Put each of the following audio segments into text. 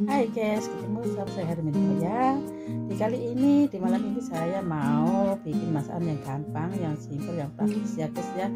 Hai guys, ketemu sama saya Herminko ya. Di kali ini, di malam ini saya mau bikin masakan yang gampang, yang simple, yang praktis ya guys ya.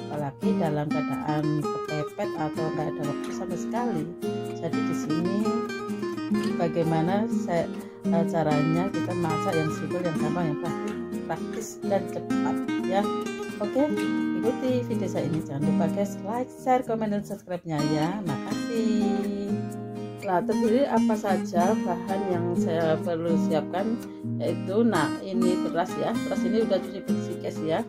Apalagi dalam keadaan kepepet atau nggak ada waktu sama sekali. Jadi di sini bagaimana caranya kita masak yang simple, yang gampang, yang praktis dan cepat ya. Oke, ikuti video saya ini. Jangan lupa guys, like, share, komen, dan subscribe-nya ya. Makasih. Nah, terdiri apa saja bahan yang saya perlu siapkan, yaitu ini beras ya. Beras ini udah cuci bersih guys ya.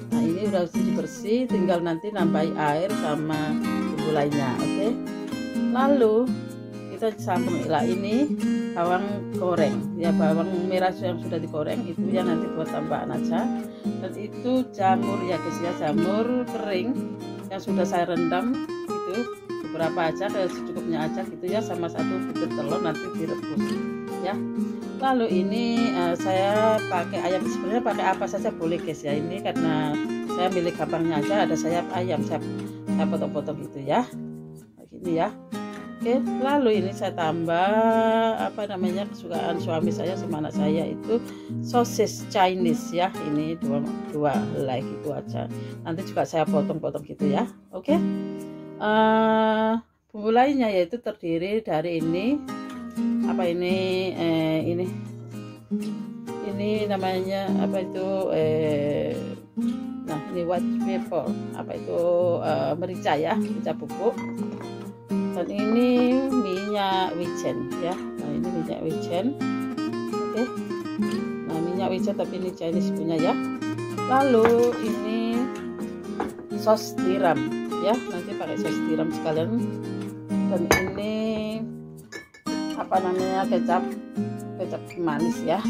Nah, ini udah cuci bersih, tinggal nanti nambahin air sama bumbu lainnya. Oke. Lalu kita sambung ini bawang goreng ya, bawang merah yang sudah digoreng itu ya, nanti buat tambahan aja. Dan itu jamur ya guys ya, jamur kering yang sudah saya rendam itu beberapa aja, secukupnya aja gitu ya, sama satu butir telur nanti direbus ya. Lalu ini saya pakai ayam, sebenarnya pakai apa saja boleh guys ya, ini karena saya milih gampangnya aja, ada sayap ayam, saya potong-potong gitu ya, gini ya. Oke, lalu ini saya tambah kesukaan suami saya sama anak saya, itu sosis Chinese ya, ini dua helai gitu aja, nanti juga saya potong-potong gitu ya. Oke. Bumbu lainnya yaitu terdiri dari ini namanya nah ini white pepper, merica ya, merica bubuk. Dan ini minyak wijen ya, nah ini minyak wijen. Oke, nah minyak wijen tapi ini Chinese punya ya. Lalu ini sos tiram ya, nanti pakai sos tiram sekalian. Dan ini kecap manis ya,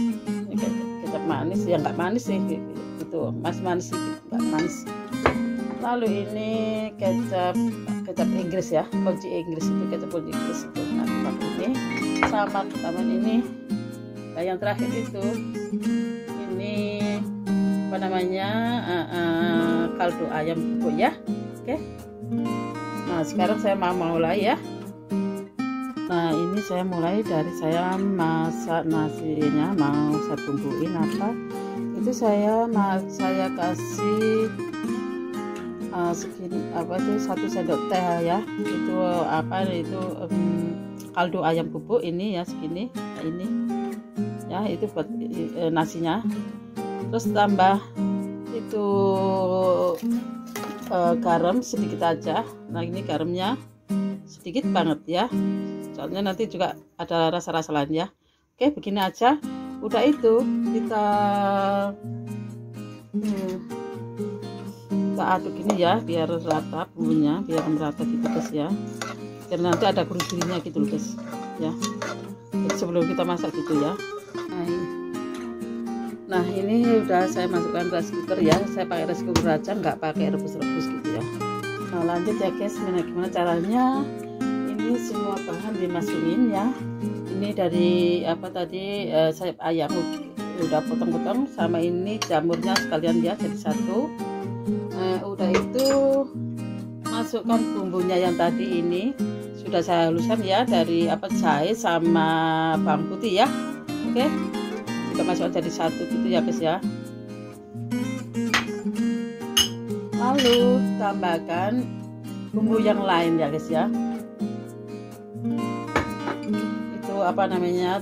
ini kecap manis ya, nggak manis sih itu, manis nggak manis. Lalu ini kecap Inggris ya, kunci Inggris itu, kecap kunci Inggris itu nanti pakai ini sama teman ini. Nah, yang terakhir itu ini kaldu ayam bubuk ya. Oke. Nah, sekarang saya mau mulai ya. Nah, ini saya mulai dari saya masak nasinya, mau saya bumbuin itu saya kasih segini satu sendok teh ya, itu kaldu ayam bubuk ini ya, segini. Nah, ini ya, itu buat nasinya. Terus tambah itu garam sedikit aja. Nah, ini garamnya sedikit banget ya, soalnya nanti juga ada rasa-rasa lain ya. Oke, begini aja. Udah itu kita aduk ini ya, biar rata bumbunya, biar merata gitu guys ya, dan nanti ada gurih-gurihnya gitu loh guys ya. Jadi sebelum kita masak gitu ya. Nah, ini udah saya masukkan rice cooker ya, saya pakai rice cooker aja, nggak pakai rebus-rebus gitu ya. Nah, lanjut ya guys, gimana caranya. Ini semua bahan dimasukin ya. Ini dari sayap ayam udah potong-potong, sama ini jamurnya sekalian ya, jadi satu. Udah itu masukkan bumbunya yang tadi ini sudah saya haluskan ya, dari jahe sama bawang putih ya. Oke, kita masukkan jadi satu gitu ya guys ya. Lalu tambahkan bumbu yang lain ya guys ya, itu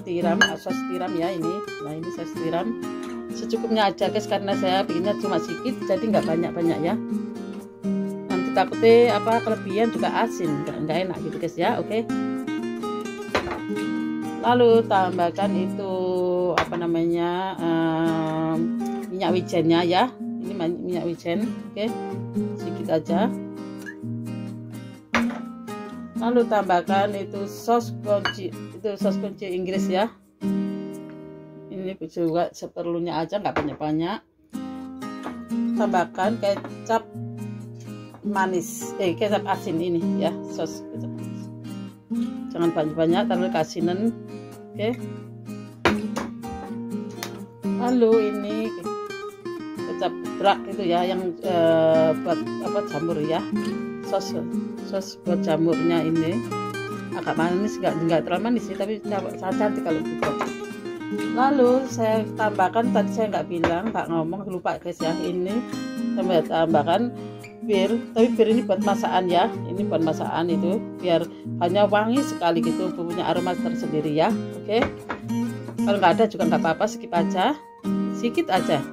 tiram, sos tiram ya ini. Nah, ini sos tiram secukupnya aja guys, karena saya bikinnya cuma sedikit, jadi nggak banyak-banyak ya, nanti takutnya kelebihan juga asin, nggak enak gitu guys ya. Oke. Lalu tambahkan itu minyak wijennya ya, ini minyak wijen. Oke, sedikit aja. Lalu tambahkan itu sos kunci Inggris ya, ini juga seperlunya aja, nggak banyak-banyak. Tambahkan kecap asin ini ya, sos kecap manis, jangan banyak-banyak, terlalu kasinan. Oke. Lalu ini kecap drak itu ya, yang buat jamur ya, sos buat jamurnya ini. agak manis, nggak terlalu manis sih, tapi sangat cantik kalau gitu. Lalu saya tambahkan, tadi saya nggak ngomong, lupa guys ya, ini saya tambahkan bir, tapi bir ini buat masakan ya, ini buat masakan itu biar hanya wangi sekali gitu, punya aroma tersendiri ya. Oke, kalau nggak ada juga nggak apa-apa, skip aja, sedikit aja.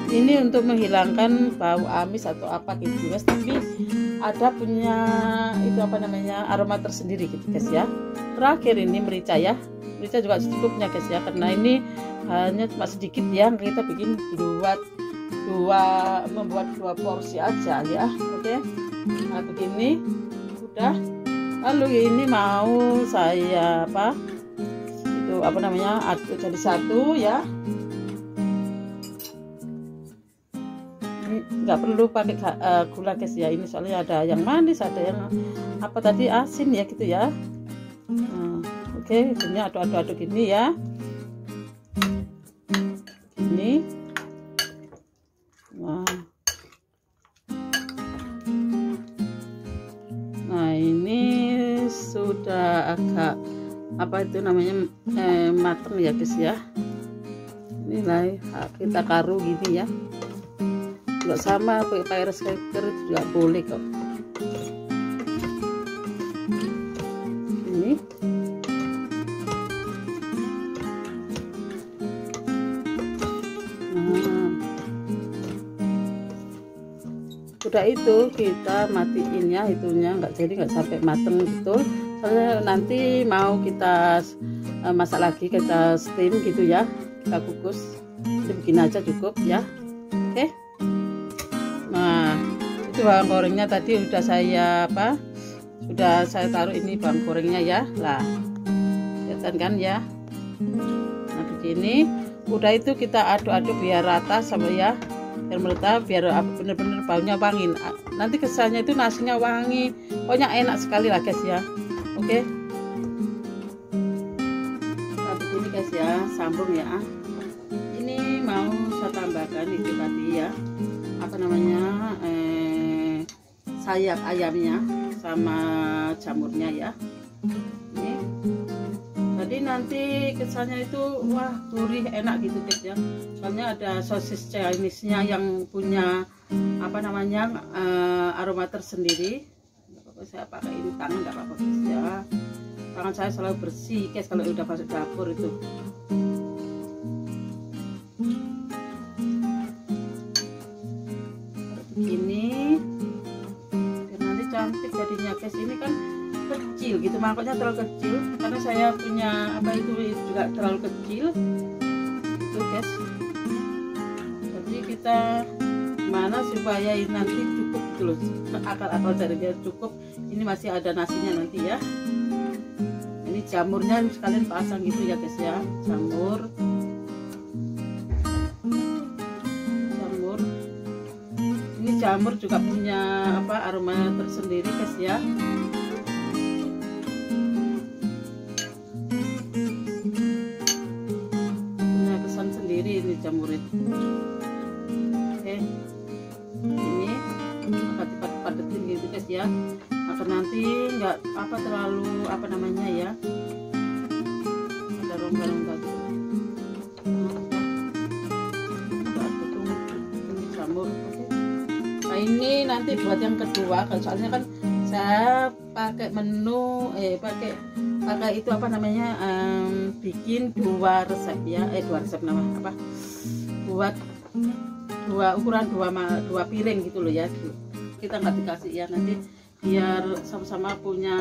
Ini untuk menghilangkan bau amis atau apa gitu guys, tapi ada punya itu apa namanya, aroma tersendiri gitu guys ya. Terakhir ini merica ya, merica juga secukupnya guys ya, karena ini hanya cuma sedikit ya, kita bikin membuat dua porsi aja ya. Oke, nah begini udah. Lalu ini mau saya apa namanya, aduk jadi satu ya. Nggak perlu pakai gula guys ya, ini soalnya ada yang manis, ada yang apa tadi asin ya gitu ya. Oke, ini aduk gini ya, ini. Nah ini sudah agak apa itu namanya mateng ya guys ya. Inilah kita karu gini ya, juga sama pakai rice cooker juga boleh kok. Ini udah, itu kita matiin ya, itunya nggak sampai mateng betul, soalnya nanti mau kita masak lagi, kita steam gitu ya, kita kukus. Jadi begini aja cukup ya. Oke. Nah itu bawang gorengnya tadi udah saya taruh ini bawang gorengnya ya, lah kelihatan kan ya. Nah begini udah, itu kita aduk-aduk biar rata sama ya, biar merata, biar bener-bener baunya wangi. Nanti kesannya itu nasinya wangi, pokoknya enak sekali lah guys ya. Oke. Nah begini guys ya, sambung ya. Ini mau saya tambahkan itu tadi ya, apa namanya, sayap ayamnya sama jamurnya ya. Ini jadi nanti kesannya itu wah gurih enak gitu guys ya, soalnya ada sosis Chinese-nya yang punya apa namanya aroma tersendiri. Saya pakai ini tangan nggak apa-apa guys ya, tangan saya selalu bersih guys kalau udah masuk dapur itu. Begini biar nanti cantik jadinya guys. Ini kan kecil gitu, mangkoknya terlalu kecil karena saya punya apa itu juga terlalu kecil itu guys. Jadi kita mana supaya ini nanti cukup gitu loh, akal-akal jadinya cukup. Ini masih ada nasinya nanti ya. Ini jamurnya sekalian pasang gitu ya guys ya, jamur. Ini jamur juga punya apa aroma tersendiri guys ya. Punya kesan sendiri ini jamur itu. Oke. Ini akan dipadet-padetin gitu guys ya, agar nanti nggak apa terlalu apa namanya ya, ada rongga-rongga gitu. Ini jamur. Oke. Nah ini nanti buat yang kedua kan, soalnya kan saya pakai menu pakai itu apa namanya, bikin dua resep ya, dua resep namanya apa, buat ukuran dua piring gitu loh ya. Kita nggak dikasih ya, nanti biar sama-sama punya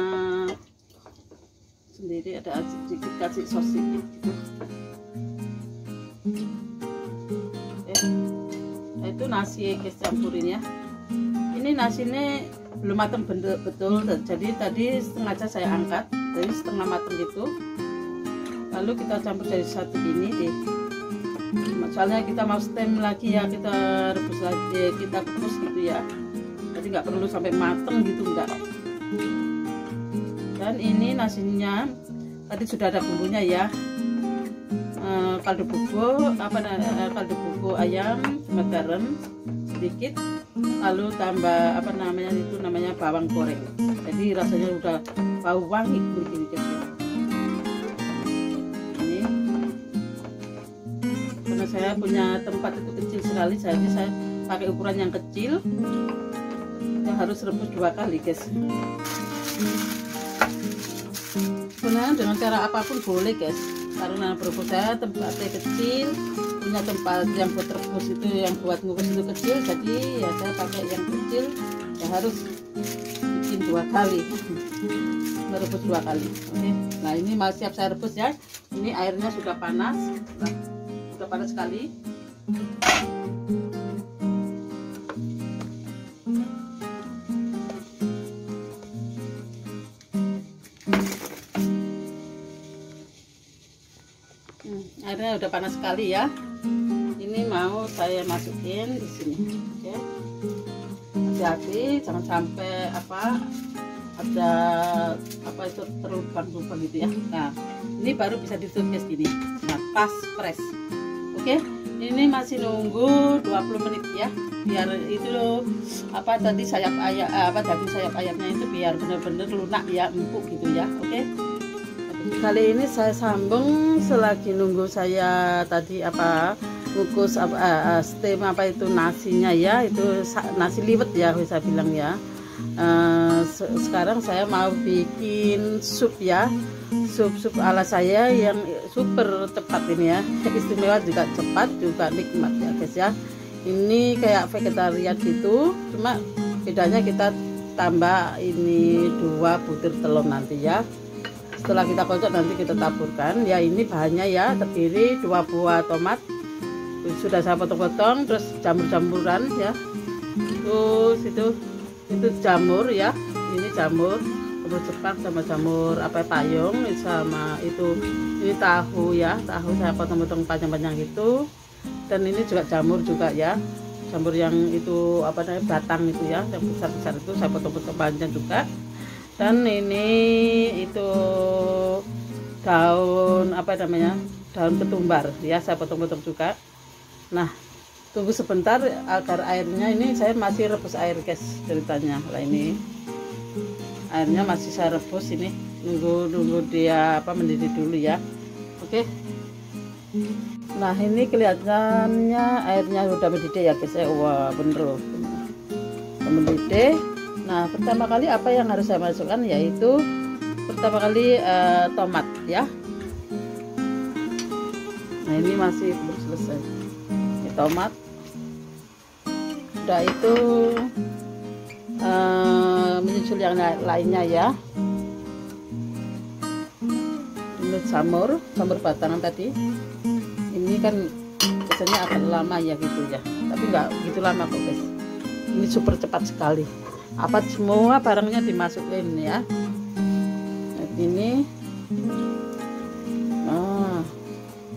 sendiri, ada sedikit kasih sos sedikit gitu. Nah itu nasi guys, campurin ya. Ini nasinya belum matang betul, jadi tadi setengah aja saya angkat, jadi setengah matang gitu. Lalu kita campur jadi satu ini deh, soalnya kita mau steam lagi ya, kita rebus lagi, kita kukus gitu ya, jadi nggak perlu sampai mateng gitu, enggak. Dan ini nasinya tadi sudah ada bumbunya ya, kaldu bubuk ayam sama garam sedikit, lalu tambah apa namanya itu namanya bawang goreng. jadi rasanya udah bau wangi begini guys ya. Ini karena saya punya tempat itu kecil sekali, jadi saya pakai ukuran yang kecil, yang harus rebus 2 kali guys. Sebenarnya dengan cara apapun boleh guys, karena berhubung saya tempatnya kecil, punya tempat yang buat rebus itu, yang buat ngukus itu kecil, jadi ya saya pakai yang kecil, ya harus bikin 2 kali, merebus 2 kali. Oke. Nah ini mau siap saya rebus ya. Ini airnya sudah panas, sudah panas sekali. Airnya udah panas sekali ya. Ini mau saya masukin di sini. Oke. Hati-hati jangan sampai ada itu terlubang-lubang gitu ya. Nah, ini baru bisa ditutup guys gini. Nah, pas press. Oke. Ini masih nunggu 20 menit ya. Biar itu tadi sayap ayam daging sayap ayamnya itu biar benar-benar lunak ya, empuk gitu ya. Oke. Kali ini saya sambung selagi nunggu saya tadi ngukus steam itu nasinya ya, itu nasi liwet ya bisa bilang ya. Sekarang saya mau bikin sup ya, sup ala saya yang super cepat ini ya, istimewa juga cepat juga nikmat ya guys ya. Ini kayak vegetarian gitu, cuma bedanya kita tambah ini 2 butir telur nanti ya. Setelah kita kocok nanti kita taburkan ya. Ini bahannya ya, terdiri 2 buah tomat, sudah saya potong-potong, terus jamur-jamuran ya, terus itu jamur ya, ini jamur cepat sama jamur payung, sama ini tahu ya, tahu saya potong-potong panjang-panjang gitu. Dan ini juga jamur juga ya, jamur yang itu batang itu ya, yang besar-besar itu saya potong-potong panjang juga. Dan ini itu daun daun ketumbar ya, saya potong-potong juga. Nah tunggu sebentar agar airnya, ini saya masih rebus air guys ceritanya. Lah ini airnya masih saya rebus, ini nunggu dia mendidih dulu ya. Oke. Nah ini kelihatannya airnya udah mendidih ya guys ya. Wah bener loh mendidih. Nah pertama kali apa yang harus saya masukkan, yaitu pertama kali tomat ya. Nah ini masih belum selesai, ini tomat. Udah itu menyusul yang lainnya ya. Ini jamur batangan tadi. Ini kan biasanya akan lama ya gitu ya, tapi nggak gitu lama kok guys. Ini super cepat sekali. Semua barangnya dimasukin ya. Ini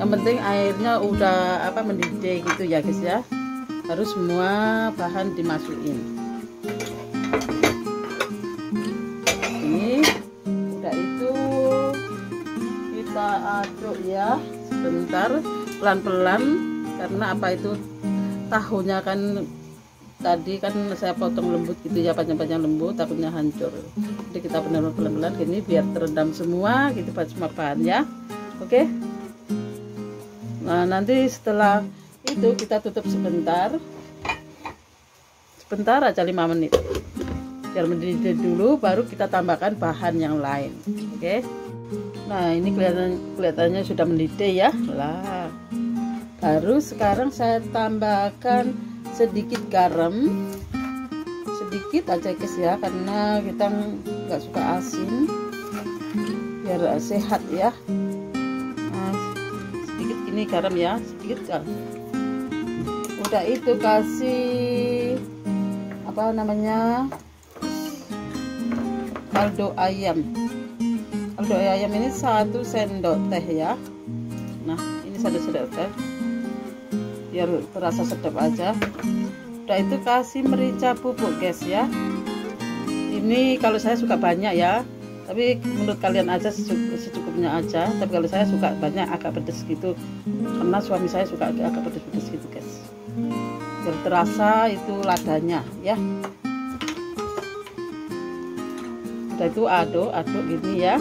yang penting airnya udah mendidih gitu ya guys ya. Harus semua bahan dimasukin. Ini udah itu kita aduk ya sebentar, pelan-pelan, karena tahunya kan tadi kan saya potong lembut gitu ya, panjang-panjang lembut, takutnya hancur. Jadi kita benar-benar pelan-pelan gini biar terendam semua gitu semua bahan ya. Oke. Nah nanti setelah itu kita tutup sebentar aja 5 menit biar mendidih dulu, baru kita tambahkan bahan yang lain. Oke. Nah ini kelihatannya sudah mendidih ya lah. Baru sekarang saya tambahkan sedikit garam, sedikit aja guys ya, karena kita nggak suka asin, biar sehat ya. Nah, sedikit gini garam ya, sedikit kan. Udah itu kasih kaldu ayam. Kaldu ayam ini 1 sendok teh ya. Nah ini 1 sendok teh biar terasa sedap aja. Udah itu kasih merica bubuk guys ya. Ini kalau saya suka banyak ya, tapi menurut kalian aja secukupnya aja. Tapi kalau saya suka banyak, agak pedes gitu, karena suami saya suka agak pedes-pedes gitu guys, biar terasa itu ladanya ya. Udah itu aduk gini ya.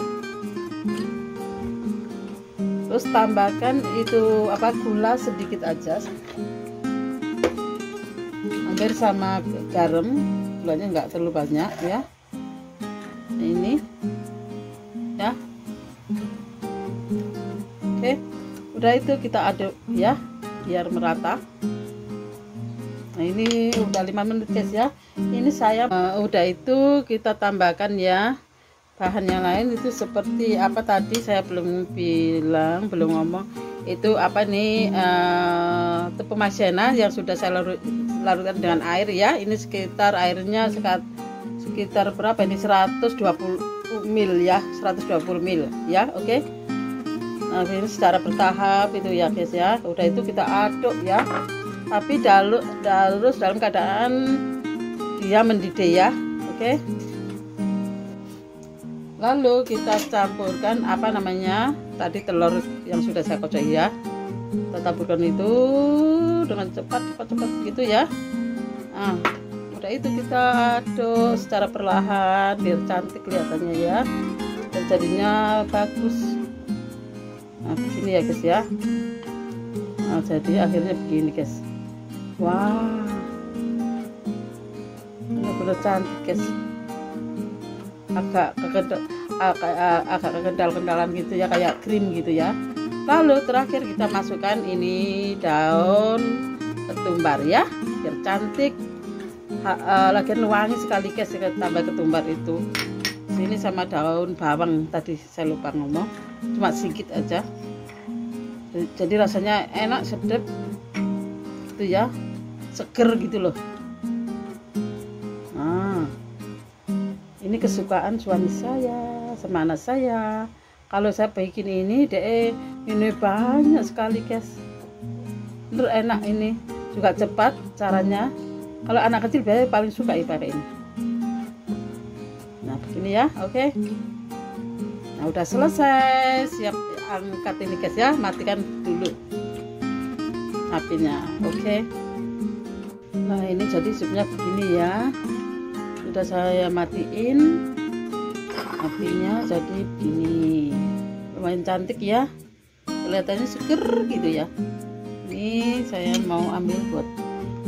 Terus tambahkan itu gula sedikit aja, hampir sama garam, gulanya nggak terlalu banyak ya. Ini ya. Oke, udah itu kita aduk ya biar merata. Nah ini udah 5 menit guys ya. Ini saya udah itu kita tambahkan ya bahan yang lain itu seperti apa tadi saya belum ngomong itu apa nih, tepung maizena yang sudah saya larutkan dengan air ya. Ini sekitar airnya sekitar berapa ini, 120 ml ya, 120 ml ya. Oke. Nah ini secara bertahap itu ya guys ya. Udah itu kita aduk ya, tapi harus dalam keadaan dia mendidih ya. Oke. Lalu kita campurkan tadi telur yang sudah saya kocok ya. Kita taburkan itu dengan cepat gitu ya. Nah, udah itu kita aduk secara perlahan biar cantik kelihatannya ya, dan jadinya bagus. Nah begini ya guys ya. Nah jadi akhirnya begini guys. Wah, benar-benar cantik guys. Agak kendal-kendalan gitu ya, kayak krim gitu ya. Lalu terakhir kita masukkan ini daun ketumbar ya, biar cantik. Lagian wangi sekali guys, kita tambah ketumbar itu. Sini sama daun bawang tadi saya lupa ngomong, cuma sedikit aja. Jadi rasanya enak, sedap itu ya, seger gitu loh. Nah, ini kesukaan suami saya sama anak saya. Kalau saya bikin ini banyak sekali guys. Bener enak, ini juga cepat caranya. Kalau anak kecil biasanya paling suka pakai ini. Nah begini ya. Oke. Nah udah selesai, siap angkat ini guys ya. Matikan dulu apinya. Oke. Nah ini jadi supnya begini ya. Sudah saya matiin apinya, jadi begini, lumayan cantik ya, kelihatannya seger gitu ya. Ini saya mau ambil buat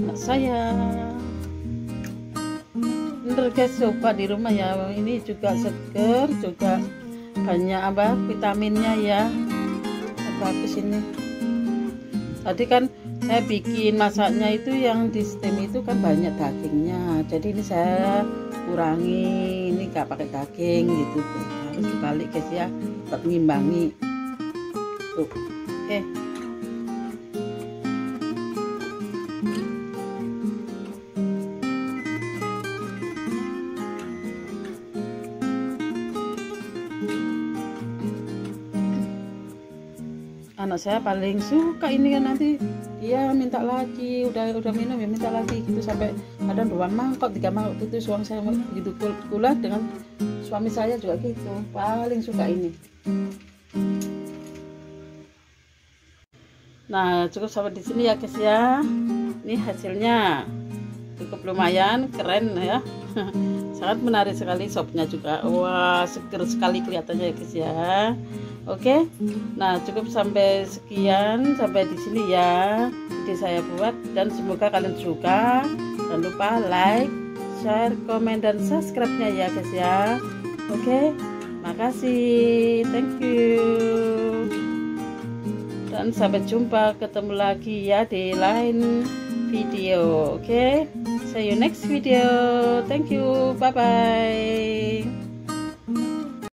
anak saya. Bener guys, coba di rumah ya, ini juga seger, juga banyak vitaminnya ya, bagus ini. Tadi kan saya bikin masaknya itu yang di steam itu kan banyak dagingnya, jadi ini saya kurangi, ini gak pakai daging gitu tuh. Harus dibalik guys ya, buat ngimbangi tuh. Oke. Anak saya paling suka ini kan, nanti dia minta lagi, udah minum ya minta lagi gitu, sampai kadang 2 mangkok 3 mangkok gitu. Suami saya gitu pula dengan suami saya juga gitu, paling suka ini. Nah cukup sampai di sini ya guys ya. Ini hasilnya cukup lumayan keren ya. Sangat menarik sekali sopnya juga. Wah seger sekali kelihatannya ya guys ya. Oke, nah cukup sampai sekian, sampai di sini ya video saya buat, dan semoga kalian suka. Jangan lupa like, share, komen, dan subscribe-nya ya guys ya. Oke, makasih, thank you, dan sampai jumpa, ketemu lagi ya di lain video. Oke, see you next video. Thank you, bye bye.